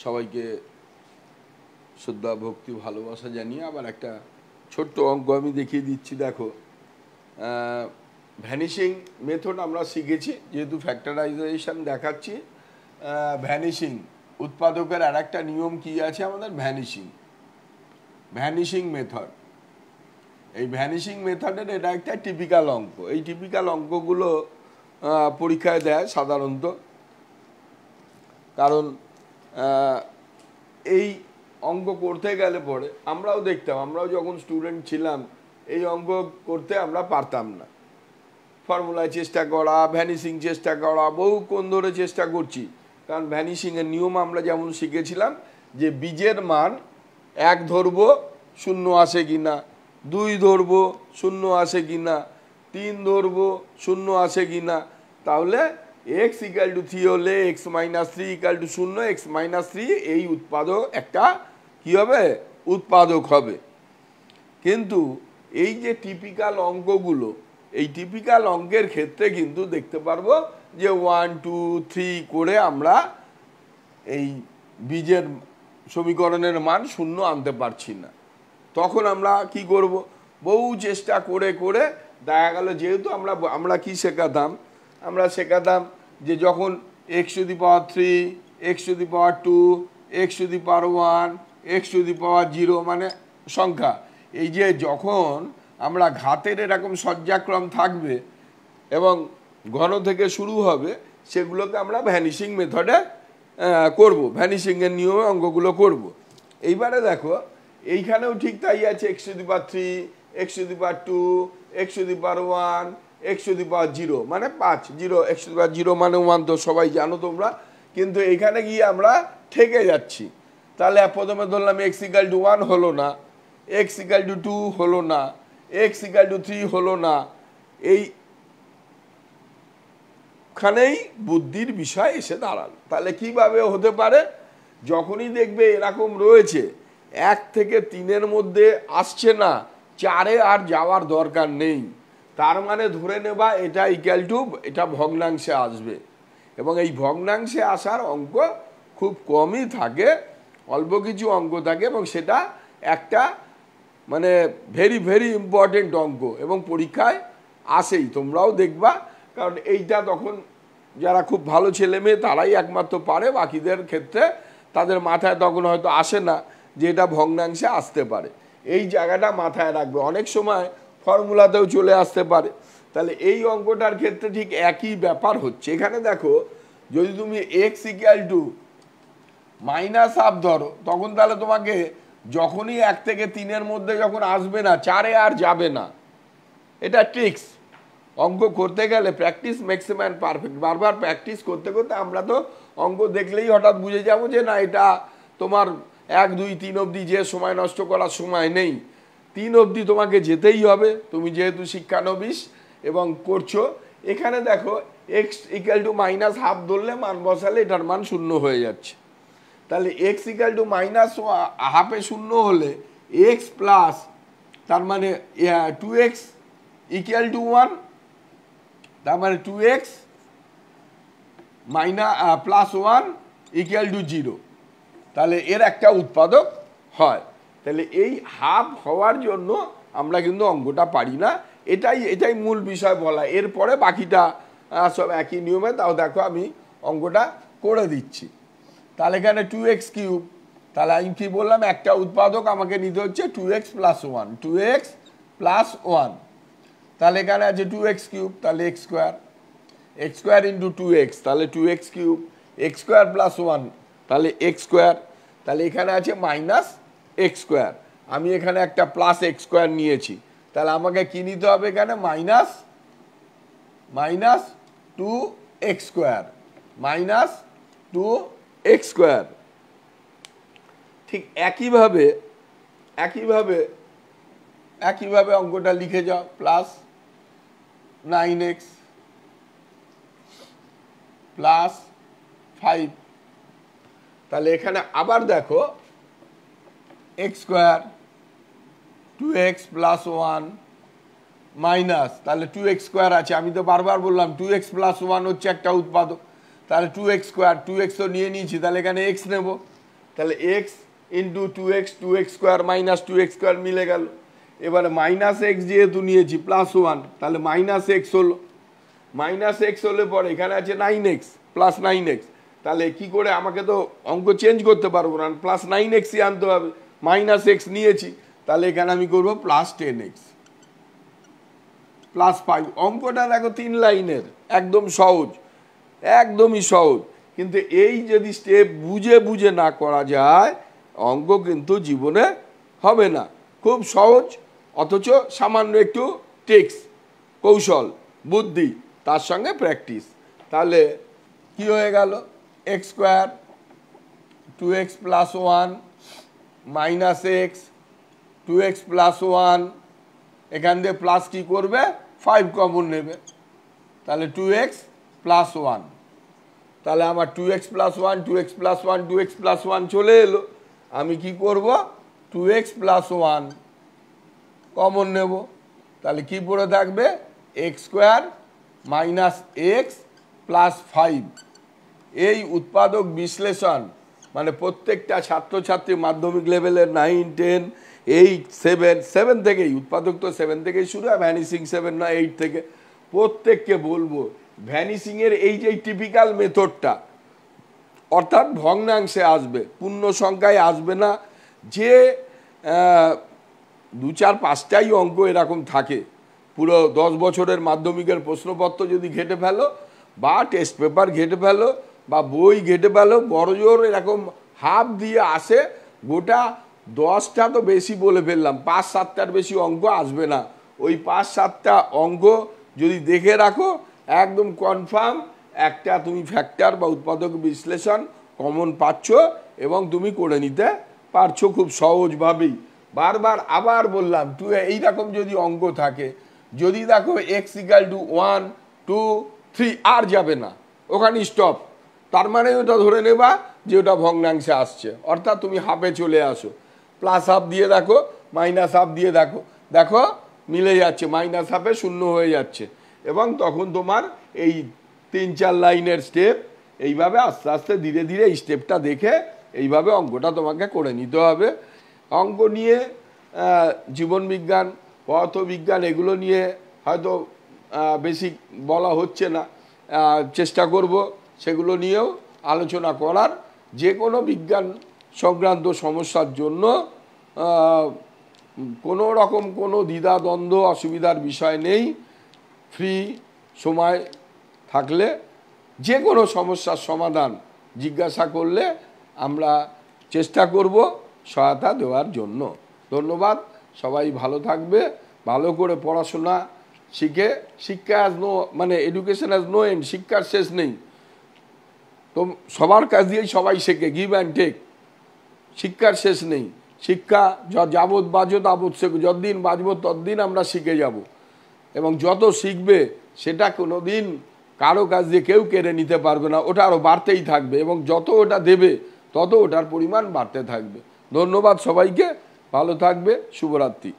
সবাইকে শ্রদ্ধা ভক্তি ভালোবাসা জানিয়ে আবার একটা ছোট্ট অঙ্ক আমি দেখিয়ে দিচ্ছি। দেখো, ভ্যানিশিং মেথড আমরা শিখেছি, যেহেতু ফ্যাক্টরাইজেশন দেখাচ্ছি। ভ্যানিশিং উৎপাদকের আর একটা নিয়ম কি আছে আমাদের, ভ্যানিশিং মেথড। এই ভ্যানিশিং মেথডের এটা একটা টিপিক্যাল অঙ্ক। এই টিপিক্যাল অঙ্কগুলো পরীক্ষায় দেয় সাধারণত, কারণ এই অঙ্ক করতে গেলে পরে আমরাও দেখতাম, আমরাও যখন স্টুডেন্ট ছিলাম এই অঙ্ক করতে আমরা পারতাম না। ফর্মুলায় চেষ্টা করা, ভ্যানিশিং চেষ্টা করা, বহুক্ষণ ধরে চেষ্টা করছি। কারণ ভ্যানিশিংয়ের নিয়ম আমরা যেমন শিখেছিলাম যে বীজের মান 1 ধরবো 0 আসে কিনা, 2 ধরবো 0 আসে কিনা, 3 ধরবো 0 আসে কিনা, তাহলে x = 3 হলে x - 3 = 0, x - 3 এই উৎপাদক একটা কি হবে, উৎপাদক হবে। কিন্তু এই যে টিপিক্যাল অঙ্কগুলো, এই টিপিক্যাল অঙ্কের ক্ষেত্রে কিন্তু দেখতে পারবো যে 1 2 3 করে আমরা এই বীজের সমীকরণের মান 0 আনতে পারছি না। তখন আমরা কি করব, বহু চেষ্টা করে করে দেখা গেল, যেহেতু আমরা কি শেখাতাম, আমরা শেখাতাম যে যখন x⁻3, x⁻2, x⁻1, x⁻0 মানে সংখ্যা, এই যে যখন আমরা ঘাতের এরকম সজ্জাক্রম থাকবে এবং ঘন থেকে শুরু হবে, সেগুলোকে আমরা ভ্যানিশিং মেথডে করব, ভ্যানিশিংয়ের নিয়মে অঙ্কগুলো করব। এইবারে দেখো, এইখানেও ঠিক তাই আছে, x⁻3, x⁻2, x⁻1, x⁻0 মানে 5, 0 x⁻0 মানে 1 তো সবাই জানো তোমরা। কিন্তু এইখানে গিয়ে আমরা ঠেকে যাচ্ছি। তাহলে প্রথমে ধরলাম x = 1 হলো না, x = 2 হলো না, x = 3 হলো না। এইখানেই বুদ্ধির বিষয় এসে দাঁড়ালো। তাহলে কিভাবে হতে পারে, যখনই দেখবে এরকম রয়েছে 1 থেকে 3-এর মধ্যে আসছে না, 4-এ আর যাওয়ার দরকার নেই, তার মানে ধরে নেবা এটা এটা ভগ্নাংশে আসবে। এবং এই ভগ্নাংশে আসার অঙ্ক খুব কমই থাকে, অল্প কিছু অঙ্ক থাকে, এবং সেটা একটা মানে ভেরি ভেরি ইম্পর্টেন্ট অঙ্ক, এবং পরীক্ষায় আসেই, তোমরাও দেখবা। কারণ এইটা তখন যারা খুব ভালো ছেলে মেয়ে তারাই একমাত্র পারে, বাকিদের ক্ষেত্রে তাদের মাথায় তখন হয়তো আসে না যে এটা ভগ্নাংশে আসতে পারে। এই জায়গাটা মাথায় রাখবে, অনেক সময় ফর্মুলাতেও চলে আসতে পারে। তাহলে এই অঙ্কটার ক্ষেত্রে ঠিক একই ব্যাপার হচ্ছে। এখানে দেখো, যদি তুমি x = -1/2 ধরো, তখন তাহলে তোমাকে যখনই 1 থেকে 3-এর মধ্যে যখন আসবে না, 4-এ আর যাবে না। এটা ট্রিক্স। অঙ্ক করতে গেলে practice makes a man perfect. বারবার প্র্যাকটিস করতে করতে আমরা তো অঙ্ক দেখলেই হঠাৎ বুঝে যাবো যে না, এটা তোমার 1 2 3 অবধি যে সময় নষ্ট করার সময় নেই, 3 অবধি তোমাকে যেতেই হবে, তুমি যেহেতু শিক্ষানবিশ এবং করছো। এখানে দেখো x = -1/2 ধরলে মান বসালে এটার মান 0 হয়ে যাচ্ছে। তাহলে x = -1/2-এ 0 হলে x প্লাস, তার মানে 2x = 1, তার মানে 2x + 1 = 0। তাহলে এর একটা উৎপাদক হয়। তাহলে এই হাফ হওয়ার জন্য আমরা কিন্তু অঙ্কটা পারি না। এটাই মূল বিষয় বলা। এরপরে বাকিটা সব একই নিয়মে। তাও দেখো আমি অঙ্কটা করে দিচ্ছি। তাহলে এখানে 2x³, তাহলে আমি কি বললাম, একটা উৎপাদক আমাকে নিতে হচ্ছে 2x + 1, 2x + 1। তাহলে এখানে আছে 2x³, তাহলে x², x² × 2x, তাহলে 2x³, x² + 1, তাহলে x², তাহলে এখানে আছে -x²। আমি এখানে একটা +x² নিয়েছি, তাহলে আমাকে কি নিতে হবে এখানে, -2x², ঠিক একইভাবে অঙ্কটা লিখে যাও, +9x + 5। তাহলে এখানে আবার দেখো x², 2x + 1 মাইনাস, তাহলে 2x² আছে। আমি তো বারবার বললাম 2x + 1 হচ্ছে একটা উৎপাদক। তাহলে 2x², 2x তো নিয়ে নিয়েছি, তাহলে এখানে x নেব, তাহলে x into 2x 2x square minus 2x square মিলে গেল। এবারে মাইনাস এক্স যেহেতু নিয়েছি +1, তাহলে মাইনাস এক্স হলো। মাইনাস এক্স হলে পরে এখানে আছে 9x প্লাস 9x, তাহলে কি করে আমাকে তো অঙ্ক চেঞ্জ করতে পারবো না, প্লাস 9xই আনতে হবে। মাইনাস এক্স নিয়েছি, তাহলে এখানে আমি করবো প্লাস 10x প্লাস 5। অঙ্কটা দেখো 3 লাইনের, একদম সহজ, একদমই সহজ। কিন্তু এই যদি স্টেপ বুঝে বুঝে না করা যায়, অঙ্ক কিন্তু জীবনে হবে না। খুব সহজ, অথচ সামান্য একটু ট্রিক্স, কৌশল, বুদ্ধি, তার সঙ্গে প্র্যাকটিস। তাহলে কি হয়ে গেল, x square 2x plus 1 minus x 2x plus 1, এখান দিয়ে প্লাস কি করবে, 5 কমন নেবে, তাহলে 2x প্লাস 1। তাহলে আমার 2x plus 1 2x plus 1 2x plus 1 চলে এলো। আমি কি করব, 2x প্লাস 1 কমন নেব, তাহলে কি পড়ে থাকবে, x square minus x plus 5। এই উৎপাদক বিশ্লেষণ মানে প্রত্যেকটা ছাত্রছাত্রী মাধ্যমিক লেভেলের 9 10 8 7 থেকেই, উৎপাদক তো 7 থেকেই শুরু হয়, ভ্যানিসিং 7 না 8 থেকে, প্রত্যেককে বলবো ভ্যানিসিংয়ের এই যে টিপিক্যাল মেথডটা, অর্থাৎ ভগ্নাংশে আসবে, পূর্ণ সংখ্যায় আসবে না। যে 2 4 5টাই অঙ্ক এরকম থাকে, পুরো 10 বছরের মাধ্যমিকের প্রশ্নপত্র যদি ঘেটে ফেলো, বা টেস্ট পেপার ঘেটে ফেলো, বা বই ঘেটে ফেলো, বড়জোর এরকম হাফ দিয়ে আসে, গোটা 10টা তো বেশি বলে ফেললাম, 5 7টার বেশি অঙ্ক আসবে না। ওই 5 7টা অঙ্ক যদি দেখে রাখো, একদম কনফার্ম একটা তুমি ফ্যাক্টর বা উৎপাদক বিশ্লেষণ কমন পাচ্ছ এবং তুমি করে নিতে পারছো খুব সহজভাবেই। বারবার আবার বললাম, এইরকম যদি অঙ্ক থাকে, যদি দেখো x = 1 2 3 আর যাবে না, ওখানে স্টপ, তার মানে ওটা ধরে নেবা যে ওটা ভগ্নাংশে আসছে, অর্থাৎ তুমি হাফে চলে আসো। প্লাস হাফ দিয়ে দেখো, মাইনাস হাফ দিয়ে দেখো, দেখো মিলে যাচ্ছে, মাইনাস হাফে শূন্য হয়ে যাচ্ছে, এবং তখন তোমার এই 3 4 লাইনের স্টেপ এইভাবে আস্তে আস্তে ধীরে ধীরে এই স্টেপটা দেখে এইভাবে অঙ্কটা তোমাকে করে নিতে হবে। অঙ্ক নিয়ে জীবনবিজ্ঞান, পদার্থবিজ্ঞান এগুলো নিয়ে হয়তো বেশি বলা হচ্ছে না, চেষ্টা করব সেগুলো নিয়েও আলোচনা করার। যে কোনো বিজ্ঞান সংক্রান্ত সমস্যার জন্য কোনো রকম কোনো দ্বিধাদ্বন্দ্ব অসুবিধার বিষয় নেই। ফ্রি সময় থাকলে যে কোনো সমস্যার সমাধান জিজ্ঞাসা করলে আমরা চেষ্টা করব সহায়তা দেওয়ার জন্য। ধন্যবাদ, সবাই ভালো থাকবে, ভালো করে পড়াশোনা শিখে, শিক্ষা হ্যাজ নো মানে এডুকেশন হ্যাজ নো এন্ড, শিক্ষার শেষ নেই। তো সবার কাছ দিয়েই সবাই শেখে, গিভ অ্যান্ড টেক, শিক্ষার শেষ নেই। শিক্ষা যাবৎ বাজো তাবৎ শেখো, যতদিন বাজবো ততদিন আমরা শিখে যাব, এবং যত শিখবে সেটা কোনো দিন কারো কাছ দিয়ে কেউ কেড়ে নিতে পারবে না, ওটা আরও বাড়তেই থাকবে, এবং যত ওটা দেবে তত ওটার পরিমাণ বাড়তে থাকবে। ধন্যবাদ সবাইকে, ভালো থাকবে, শুভরাত্রি।